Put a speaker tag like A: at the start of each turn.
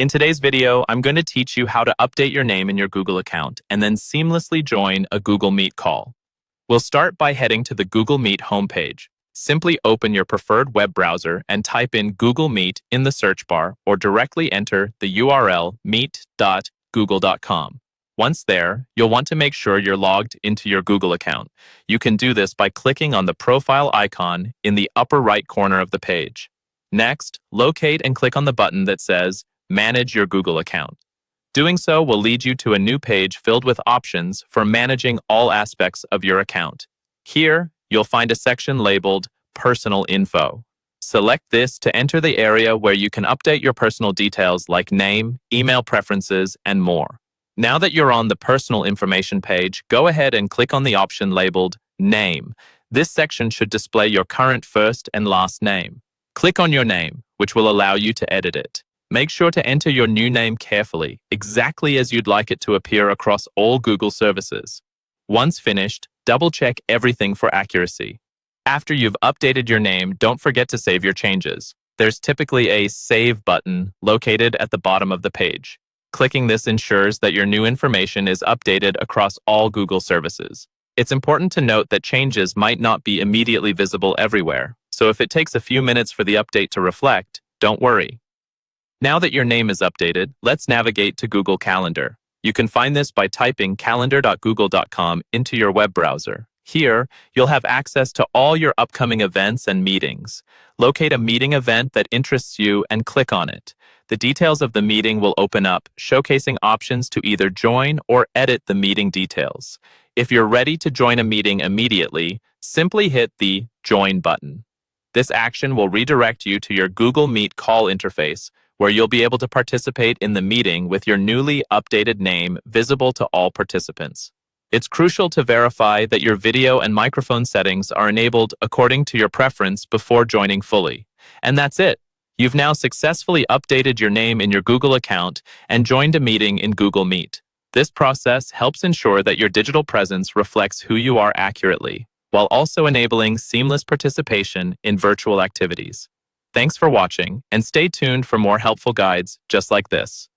A: In today's video, I'm going to teach you how to update your name in your Google account and then seamlessly join a Google Meet call. We'll start by heading to the Google Meet homepage. Simply open your preferred web browser and type in Google Meet in the search bar or directly enter the URL meet.google.com. Once there, you'll want to make sure you're logged into your Google account. You can do this by clicking on the profile icon in the upper right corner of the page. Next, locate and click on the button that says Manage your Google account. Doing so will lead you to a new page filled with options for managing all aspects of your account. Here, you'll find a section labeled Personal Info. Select this to enter the area where you can update your personal details like name, email preferences, and more. Now that you're on the personal information page, go ahead and click on the option labeled Name. This section should display your current first and last name. Click on your name, which will allow you to edit it. Make sure to enter your new name carefully, exactly as you'd like it to appear across all Google services. Once finished, double-check everything for accuracy. After you've updated your name, don't forget to save your changes. There's typically a Save button located at the bottom of the page. Clicking this ensures that your new information is updated across all Google services. It's important to note that changes might not be immediately visible everywhere, so if it takes a few minutes for the update to reflect, don't worry. Now that your name is updated, let's navigate to Google Calendar. You can find this by typing calendar.google.com into your web browser. Here, you'll have access to all your upcoming events and meetings. Locate a meeting event that interests you and click on it. The details of the meeting will open up, showcasing options to either join or edit the meeting details. If you're ready to join a meeting immediately, simply hit the Join button. This action will redirect you to your Google Meet call interface, where you'll be able to participate in the meeting with your newly updated name visible to all participants. It's crucial to verify that your video and microphone settings are enabled according to your preference before joining fully. And that's it. You've now successfully updated your name in your Google account and joined a meeting in Google Meet. This process helps ensure that your digital presence reflects who you are accurately, while also enabling seamless participation in virtual activities. Thanks for watching, and stay tuned for more helpful guides just like this.